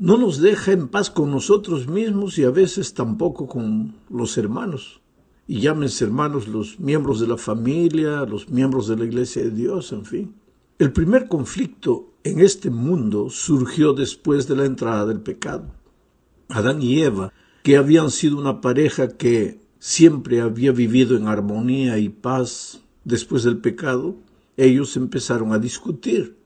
No nos deja en paz con nosotros mismos y a veces tampoco con los hermanos. Y llámense hermanos los miembros de la familia, los miembros de la Iglesia de Dios, en fin. El primer conflicto en este mundo surgió después de la entrada del pecado. Adán y Eva, que habían sido una pareja que siempre había vivido en armonía y paz después del pecado, ellos empezaron a discutir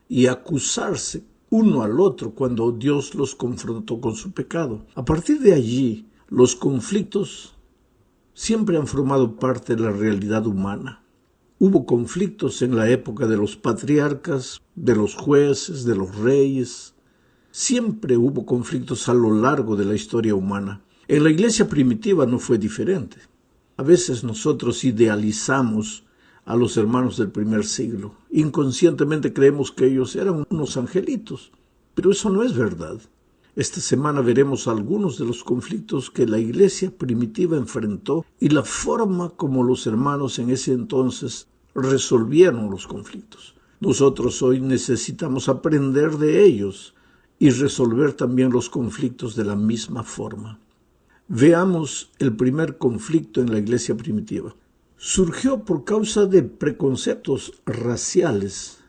y a acusarse uno al otro cuando Dios los confrontó con su pecado. A partir de allí, los conflictos siempre han formado parte de la realidad humana. Hubo conflictos en la época de los patriarcas, de los jueces, de los reyes. Siempre hubo conflictos a lo largo de la historia humana. En la iglesia primitiva no fue diferente. A veces nosotros idealizamos a los hermanos del primer siglo. Inconscientemente creemos que ellos eran unos angelitos, pero eso no es verdad. Esta semana veremos algunos de los conflictos que la iglesia primitiva enfrentó y la forma como los hermanos en ese entonces resolvieron los conflictos. Nosotros hoy necesitamos aprender de ellos y resolver también los conflictos de la misma forma. Veamos el primer conflicto en la iglesia primitiva. Surgió por causa de preconceptos raciales.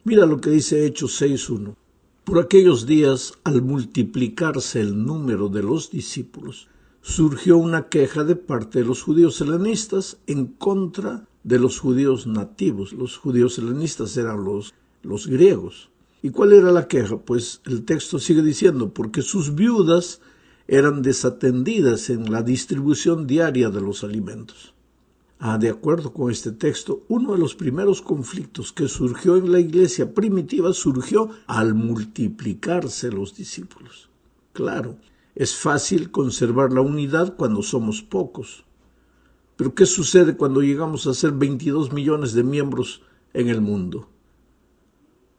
Mira lo que dice Hechos 6:1. Por aquellos días, al multiplicarse el número de los discípulos, surgió una queja de parte de los judíos helenistas en contra de los judíos nativos. Los judíos helenistas eran los griegos. ¿Y cuál era la queja? Pues el texto sigue diciendo, porque sus viudas eran desatendidas en la distribución diaria de los alimentos. De acuerdo con este texto, uno de los primeros conflictos que surgió en la iglesia primitiva surgió al multiplicarse los discípulos. Claro, es fácil conservar la unidad cuando somos pocos. Pero ¿qué sucede cuando llegamos a ser 22 millones de miembros en el mundo?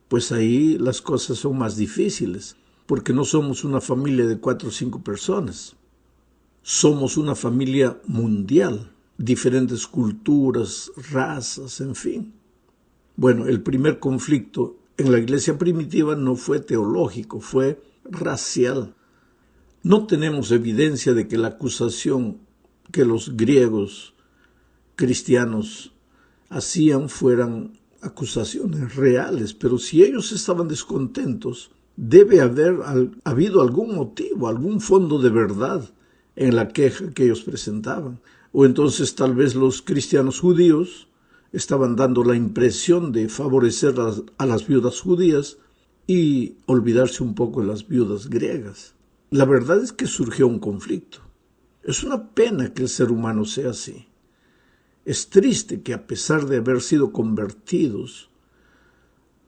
Pues ahí las cosas son más difíciles, porque no somos una familia de 4 o 5 personas. Somos una familia mundial. Diferentes culturas, razas, en fin. Bueno, el primer conflicto en la iglesia primitiva no fue teológico, fue racial. No tenemos evidencia de que la acusación que los griegos cristianos hacían fueran acusaciones reales, pero si ellos estaban descontentos, debe haber habido algún motivo, algún fondo de verdad en la queja que ellos presentaban. O entonces tal vez los cristianos judíos estaban dando la impresión de favorecer a las viudas judías y olvidarse un poco de las viudas griegas. La verdad es que surgió un conflicto. Es una pena que el ser humano sea así. Es triste que a pesar de haber sido convertidos,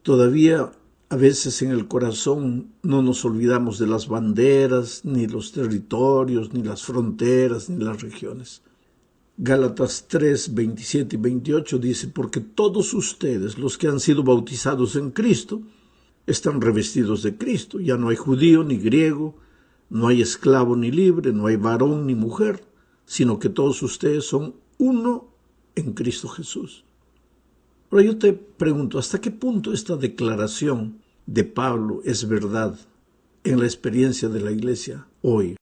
todavía a veces en el corazón no nos olvidamos de las banderas, ni los territorios, ni las fronteras, ni las regiones. Gálatas 3, 27 y 28 dice, porque todos ustedes, los que han sido bautizados en Cristo, están revestidos de Cristo. Ya no hay judío ni griego, no hay esclavo ni libre, no hay varón ni mujer, sino que todos ustedes son uno en Cristo Jesús. Ahora yo te pregunto, ¿hasta qué punto esta declaración de Pablo es verdad en la experiencia de la iglesia hoy?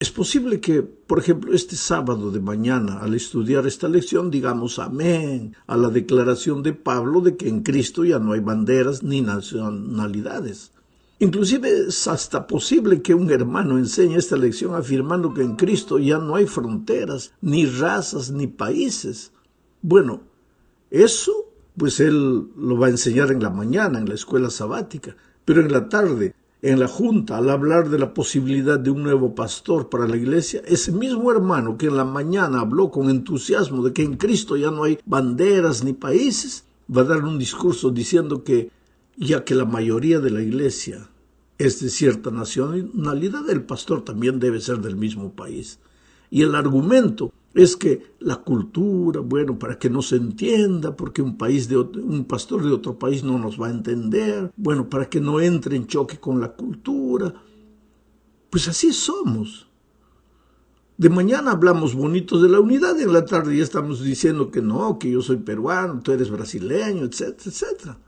Es posible que, por ejemplo, este sábado de mañana, al estudiar esta lección, digamos amén a la declaración de Pablo de que en Cristo ya no hay banderas ni nacionalidades. Inclusive es hasta posible que un hermano enseñe esta lección afirmando que en Cristo ya no hay fronteras, ni razas, ni países. Bueno, eso pues él lo va a enseñar en la mañana, en la escuela sabática, pero en la tarde, en la junta, al hablar de la posibilidad de un nuevo pastor para la iglesia, ese mismo hermano que en la mañana habló con entusiasmo de que en Cristo ya no hay banderas ni países, va a dar un discurso diciendo que ya que la mayoría de la iglesia es de cierta nacionalidad, el pastor también debe ser del mismo país. Y el argumento es que la cultura, bueno, para que no se entienda, porque un pastor de otro país no nos va a entender, bueno, para que no entre en choque con la cultura. Pues así somos. De mañana hablamos bonito de la unidad y en la tarde ya estamos diciendo que no, que yo soy peruano, tú eres brasileño, etcétera, etcétera.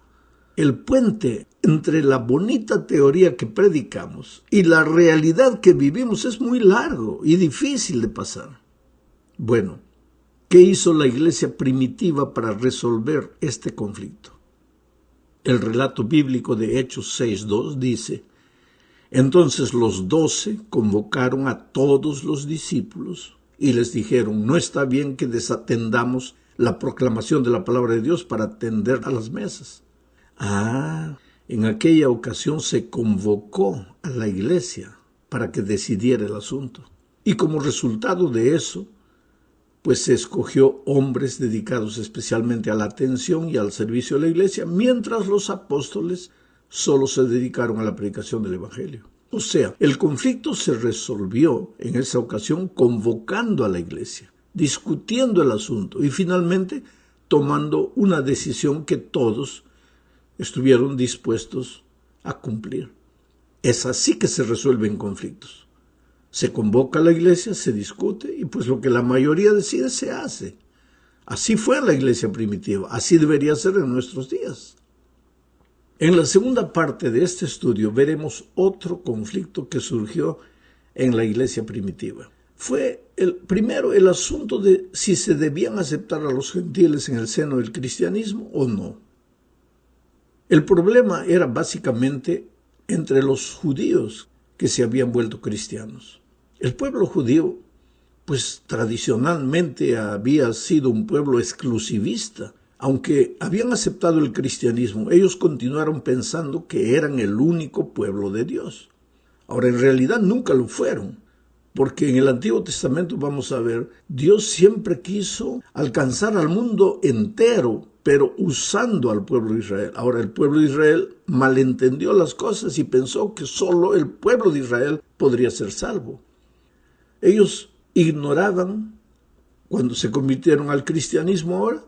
El puente entre la bonita teoría que predicamos y la realidad que vivimos es muy largo y difícil de pasar. Bueno, ¿qué hizo la iglesia primitiva para resolver este conflicto? El relato bíblico de Hechos 6:2 dice: entonces los 12 convocaron a todos los discípulos y les dijeron: no está bien que desatendamos la proclamación de la palabra de Dios para atender a las mesas. En aquella ocasión se convocó a la iglesia para que decidiera el asunto. Y como resultado de eso, pues se escogió hombres dedicados especialmente a la atención y al servicio de la iglesia, mientras los apóstoles solo se dedicaron a la predicación del evangelio. O sea, el conflicto se resolvió en esa ocasión convocando a la iglesia, discutiendo el asunto y finalmente tomando una decisión que todos estuvieron dispuestos a cumplir. Es así que se resuelven conflictos. Se convoca a la iglesia, se discute y pues lo que la mayoría decide se hace. Así fue en la iglesia primitiva, así debería ser en nuestros días. En la segunda parte de este estudio veremos otro conflicto que surgió en la iglesia primitiva. Fue primero el asunto de si se debían aceptar a los gentiles en el seno del cristianismo o no. El problema era básicamente entre los judíos que se habían vuelto cristianos. El pueblo judío, pues tradicionalmente había sido un pueblo exclusivista. Aunque habían aceptado el cristianismo, ellos continuaron pensando que eran el único pueblo de Dios. Ahora, en realidad nunca lo fueron, porque en el Antiguo Testamento vamos a ver, Dios siempre quiso alcanzar al mundo entero, pero usando al pueblo de Israel. Ahora, el pueblo de Israel malentendió las cosas y pensó que solo el pueblo de Israel podría ser salvo. Ellos ignoraban, cuando se convirtieron al cristianismo ahora,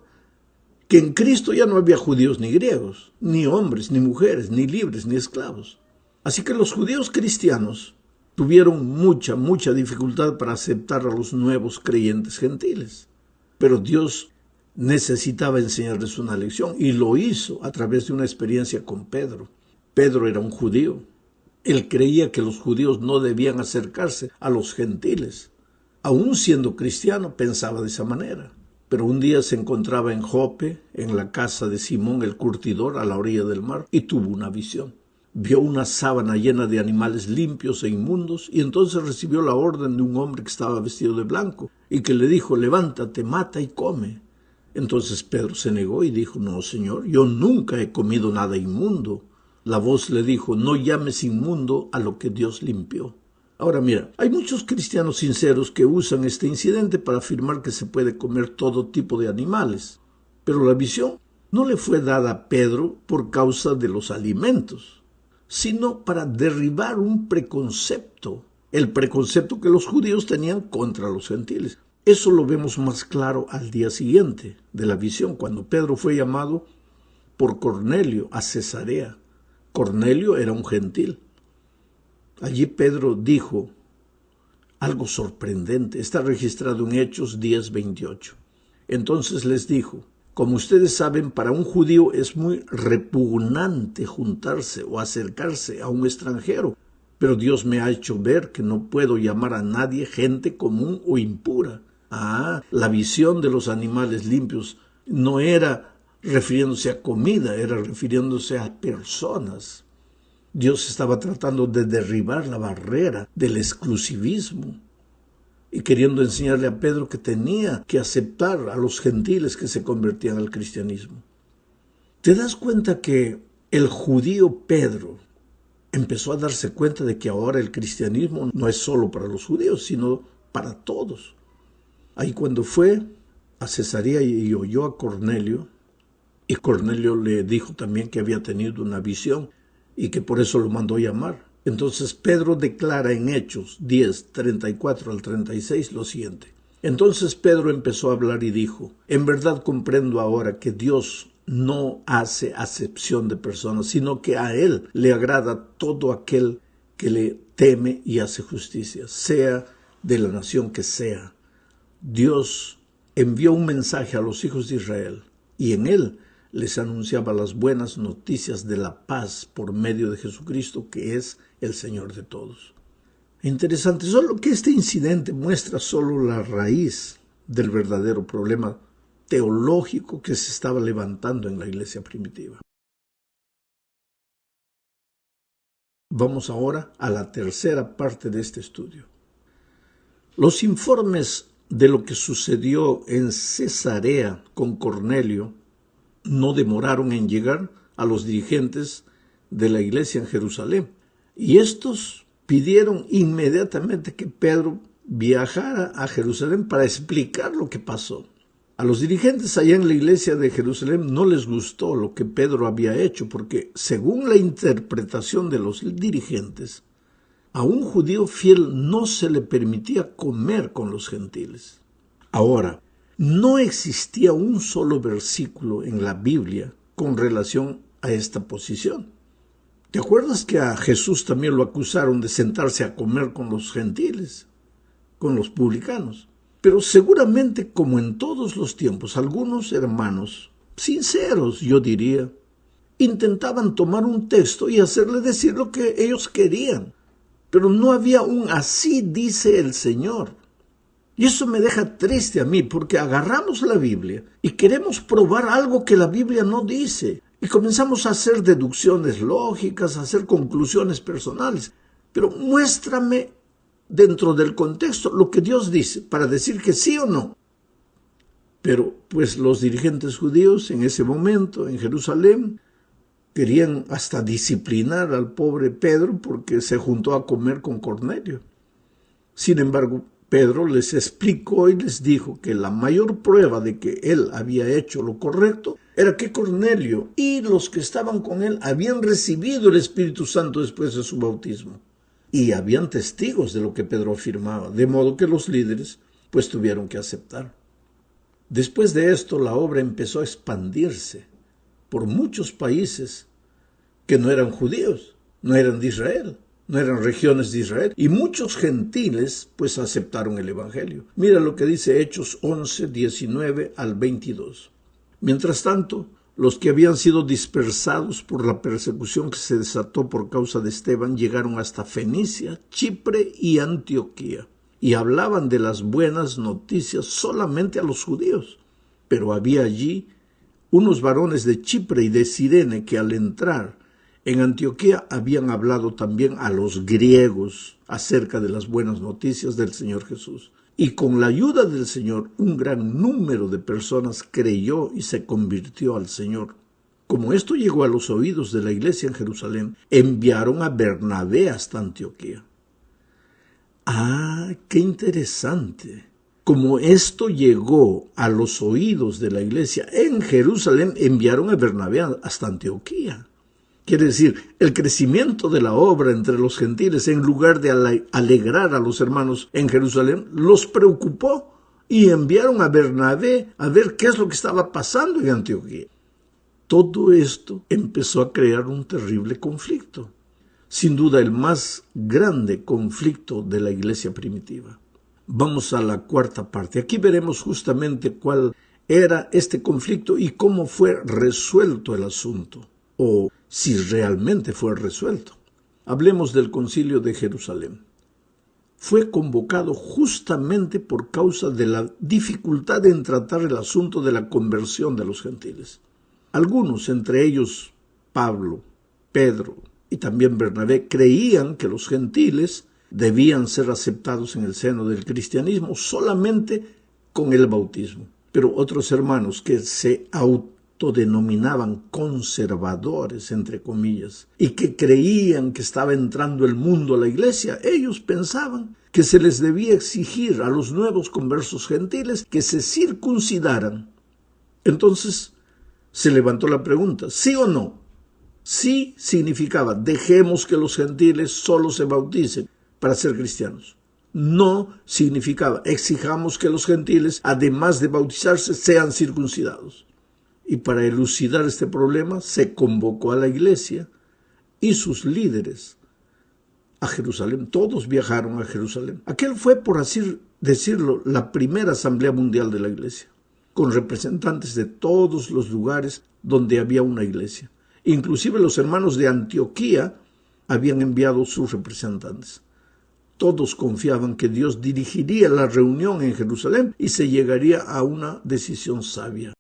que en Cristo ya no había judíos ni griegos, ni hombres, ni mujeres, ni libres, ni esclavos. Así que los judíos cristianos tuvieron mucha dificultad para aceptar a los nuevos creyentes gentiles. Pero Dios necesitaba enseñarles una lección y lo hizo a través de una experiencia con Pedro. Pedro era un judío. Él creía que los judíos no debían acercarse a los gentiles. Aún siendo cristiano, pensaba de esa manera. Pero un día se encontraba en Jope, en la casa de Simón el curtidor, a la orilla del mar, y tuvo una visión. Vio una sábana llena de animales limpios e inmundos, y entonces recibió la orden de un hombre que estaba vestido de blanco, y que le dijo: levántate, mata y come. Entonces Pedro se negó y dijo: no, Señor, yo nunca he comido nada inmundo. La voz le dijo: no llames inmundo a lo que Dios limpió. Ahora mira, hay muchos cristianos sinceros que usan este incidente para afirmar que se puede comer todo tipo de animales. Pero la visión no le fue dada a Pedro por causa de los alimentos, sino para derribar un preconcepto, el preconcepto que los judíos tenían contra los gentiles. Eso lo vemos más claro al día siguiente de la visión, cuando Pedro fue llamado por Cornelio a Cesarea. Cornelio era un gentil. Allí Pedro dijo algo sorprendente, está registrado en Hechos 10:28. Entonces les dijo: como ustedes saben, para un judío es muy repugnante juntarse o acercarse a un extranjero, pero Dios me ha hecho ver que no puedo llamar a nadie gente común o impura. La visión de los animales limpios no era refiriéndose a comida, era refiriéndose a personas. Dios estaba tratando de derribar la barrera del exclusivismo y queriendo enseñarle a Pedro que tenía que aceptar a los gentiles que se convertían al cristianismo. ¿Te das cuenta que el judío Pedro empezó a darse cuenta de que ahora el cristianismo no es solo para los judíos, sino para todos? Ahí cuando fue a Cesarea y oyó a Cornelio, y Cornelio le dijo también que había tenido una visión y que por eso lo mandó llamar. Entonces Pedro declara en Hechos 10:34 al 36 lo siguiente: entonces Pedro empezó a hablar y dijo: en verdad comprendo ahora que Dios no hace acepción de personas, sino que a Él le agrada todo aquel que le teme y hace justicia, sea de la nación que sea. Dios envió un mensaje a los hijos de Israel y en él les anunciaba las buenas noticias de la paz por medio de Jesucristo, que es el Señor de todos. Interesante, solo que este incidente muestra solo la raíz del verdadero problema teológico que se estaba levantando en la iglesia primitiva. Vamos ahora a la tercera parte de este estudio. Los informes de lo que sucedió en Cesarea con Cornelio no demoraron en llegar a los dirigentes de la iglesia en Jerusalén, y estos pidieron inmediatamente que Pedro viajara a Jerusalén para explicar lo que pasó. A los dirigentes allá en la iglesia de Jerusalén no les gustó lo que Pedro había hecho, porque según la interpretación de los dirigentes, a un judío fiel no se le permitía comer con los gentiles. Ahora, no existía un solo versículo en la Biblia con relación a esta posición. ¿Te acuerdas que a Jesús también lo acusaron de sentarse a comer con los gentiles, con los publicanos? Pero seguramente, como en todos los tiempos, algunos hermanos, sinceros yo diría, intentaban tomar un texto y hacerle decir lo que ellos querían. Pero no había un así dice el Señor. Y eso me deja triste a mí, porque agarramos la Biblia y queremos probar algo que la Biblia no dice. Y comenzamos a hacer deducciones lógicas, a hacer conclusiones personales. Pero muéstrame dentro del contexto lo que Dios dice para decir que sí o no. Pero pues los dirigentes judíos en ese momento en Jerusalén querían hasta disciplinar al pobre Pedro porque se juntó a comer con Cornelio. Sin embargo, Pedro les explicó y les dijo que la mayor prueba de que él había hecho lo correcto era que Cornelio y los que estaban con él habían recibido el Espíritu Santo después de su bautismo. Y habían testigos de lo que Pedro afirmaba, de modo que los líderes pues tuvieron que aceptar. Después de esto, la obra empezó a expandirse por muchos países que no eran judíos, no eran de Israel, no eran regiones de Israel, y muchos gentiles pues aceptaron el Evangelio. Mira lo que dice Hechos 11, 19 al 22. Mientras tanto, los que habían sido dispersados por la persecución que se desató por causa de Esteban llegaron hasta Fenicia, Chipre y Antioquía, y hablaban de las buenas noticias solamente a los judíos. Pero había allí unos varones de Chipre y de Cirene que al entrar en Antioquía habían hablado también a los griegos acerca de las buenas noticias del Señor Jesús. Y con la ayuda del Señor, un gran número de personas creyó y se convirtió al Señor. Como esto llegó a los oídos de la iglesia en Jerusalén, enviaron a Bernabé hasta Antioquía. ¡Ah, qué interesante! Como esto llegó a los oídos de la iglesia en Jerusalén, enviaron a Bernabé hasta Antioquía. Quiere decir, el crecimiento de la obra entre los gentiles, en lugar de alegrar a los hermanos en Jerusalén, los preocupó y enviaron a Bernabé a ver qué es lo que estaba pasando en Antioquía. Todo esto empezó a crear un terrible conflicto. Sin duda, el más grande conflicto de la iglesia primitiva. Vamos a la cuarta parte. Aquí veremos justamente cuál era este conflicto y cómo fue resuelto el asunto, o si realmente fue resuelto. Hablemos del Concilio de Jerusalén. Fue convocado justamente por causa de la dificultad en tratar el asunto de la conversión de los gentiles. Algunos, entre ellos Pablo, Pedro y también Bernabé, creían que los gentiles debían ser aceptados en el seno del cristianismo solamente con el bautismo. Pero otros hermanos que se autodenominaban conservadores, entre comillas, y que creían que estaba entrando el mundo a la iglesia, ellos pensaban que se les debía exigir a los nuevos conversos gentiles que se circuncidaran. Entonces se levantó la pregunta, ¿sí o no? Sí significaba, dejemos que los gentiles solo se bauticen para ser cristianos. No significaba, exijamos que los gentiles, además de bautizarse, sean circuncidados. Y para elucidar este problema, se convocó a la iglesia y sus líderes a Jerusalén. Todos viajaron a Jerusalén. Aquel fue, por así decirlo, la primera asamblea mundial de la iglesia, con representantes de todos los lugares donde había una iglesia. Inclusive los hermanos de Antioquía habían enviado sus representantes. Todos confiaban que Dios dirigiría la reunión en Jerusalén y se llegaría a una decisión sabia.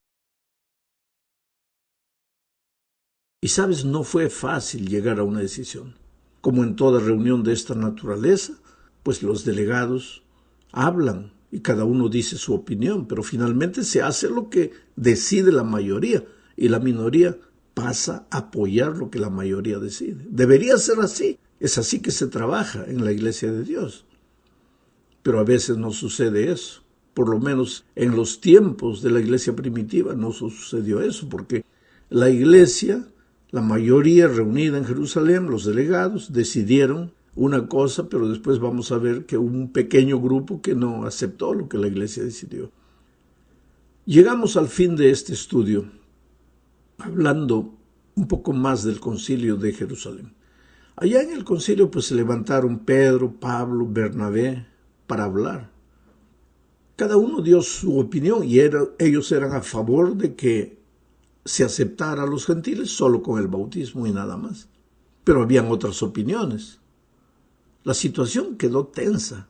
Y sabes, no fue fácil llegar a una decisión. Como en toda reunión de esta naturaleza, pues los delegados hablan y cada uno dice su opinión, pero finalmente se hace lo que decide la mayoría y la minoría pasa a apoyar lo que la mayoría decide. Debería ser así. Es así que se trabaja en la iglesia de Dios. Pero a veces no sucede eso. Por lo menos en los tiempos de la iglesia primitiva no sucedió eso, porque la iglesia, la mayoría reunida en Jerusalén, los delegados, decidieron una cosa, pero después vamos a ver que hubo un pequeño grupo que no aceptó lo que la iglesia decidió. Llegamos al fin de este estudio, hablando un poco más del concilio de Jerusalén. Allá en el concilio pues se levantaron Pedro, Pablo, Bernabé para hablar. Cada uno dio su opinión y ellos eran a favor de que se aceptara a los gentiles solo con el bautismo y nada más. Pero habían otras opiniones. La situación quedó tensa.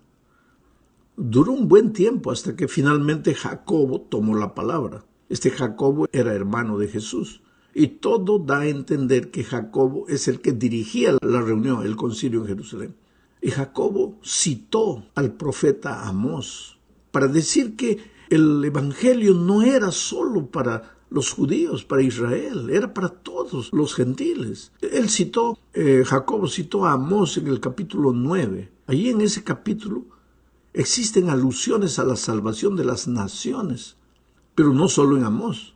Duró un buen tiempo hasta que finalmente Jacobo tomó la palabra. Este Jacobo era hermano de Jesús. Y todo da a entender que Jacobo es el que dirigía la reunión, el concilio en Jerusalén. Y Jacobo citó al profeta Amós para decir que el evangelio no era solo para los judíos, para Israel, era para todos los gentiles. Jacobo citó a Amós en el capítulo 9. Allí en ese capítulo existen alusiones a la salvación de las naciones, pero no solo en Amós.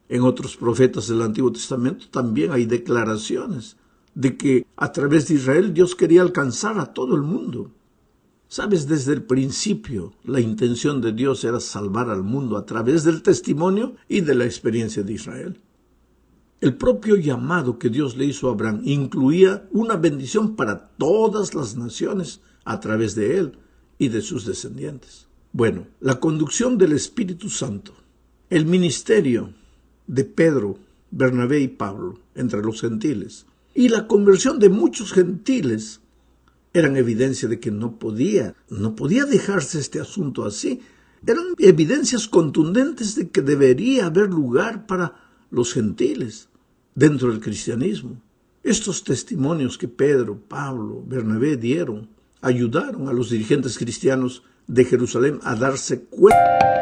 En otros profetas del Antiguo Testamento también hay declaraciones de que a través de Israel Dios quería alcanzar a todo el mundo. Sabes, desde el principio la intención de Dios era salvar al mundo a través del testimonio y de la experiencia de Israel. El propio llamado que Dios le hizo a Abraham incluía una bendición para todas las naciones a través de él y de sus descendientes. Bueno, la conducción del Espíritu Santo, el ministerio de Pedro, Bernabé y Pablo entre los gentiles y la conversión de muchos gentiles eran evidencia de que no podía dejarse este asunto así. Eran evidencias contundentes de que debería haber lugar para los gentiles dentro del cristianismo. Estos testimonios que Pedro, Pablo, Bernabé dieron ayudaron a los dirigentes cristianos de Jerusalén a darse cuenta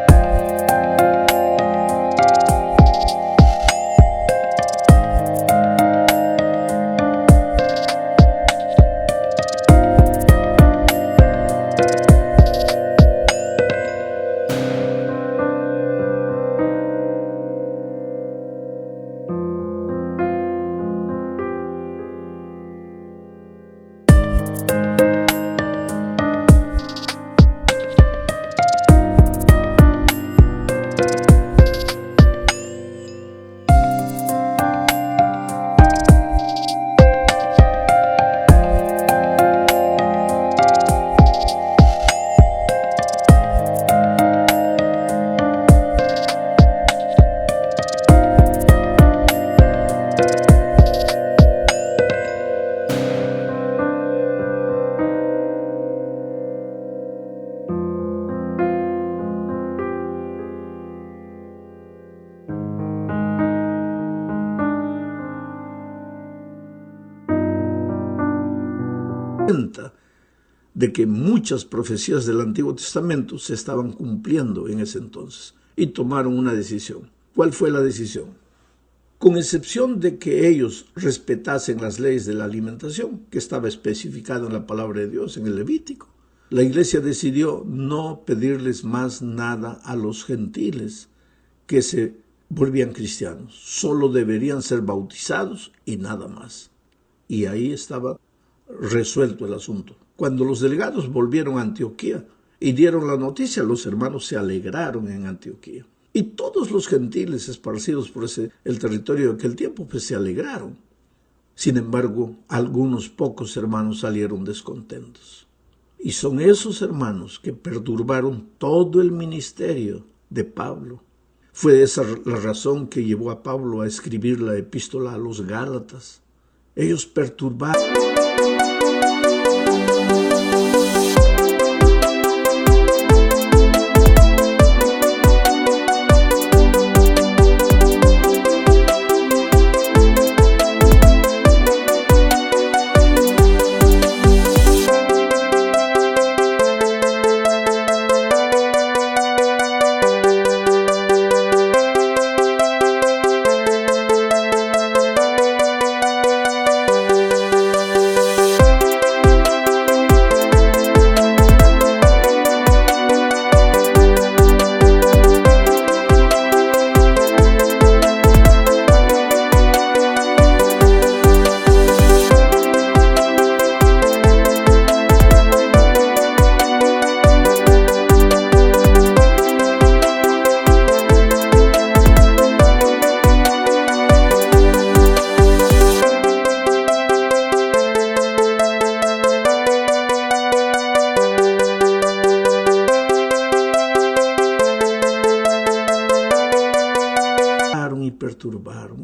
de que muchas profecías del Antiguo Testamento se estaban cumpliendo en ese entonces y tomaron una decisión. ¿Cuál fue la decisión? Con excepción de que ellos respetasen las leyes de la alimentación, que estaba especificado en la palabra de Dios, en el Levítico, la iglesia decidió no pedirles más nada a los gentiles que se volvían cristianos. Solo deberían ser bautizados y nada más. Y ahí estaba resuelto el asunto. Cuando los delegados volvieron a Antioquía y dieron la noticia, los hermanos se alegraron en Antioquía. Y todos los gentiles esparcidos por el territorio de aquel tiempo, pues se alegraron. Sin embargo, algunos pocos hermanos salieron descontentos. Y son esos hermanos que perturbaron todo el ministerio de Pablo. Fue esa la razón que llevó a Pablo a escribir la epístola a los Gálatas. Ellos perturbaron.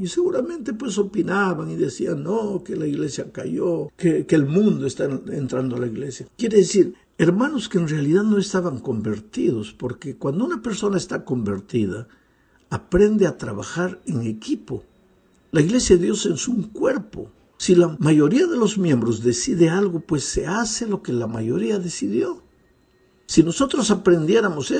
Y seguramente pues opinaban y decían, no, que la iglesia cayó, que el mundo está entrando a la iglesia. Quiere decir, hermanos que en realidad no estaban convertidos, porque cuando una persona está convertida, aprende a trabajar en equipo. La iglesia de Dios es un cuerpo. Si la mayoría de los miembros decide algo, pues se hace lo que la mayoría decidió. Si nosotros aprendiéramos eso,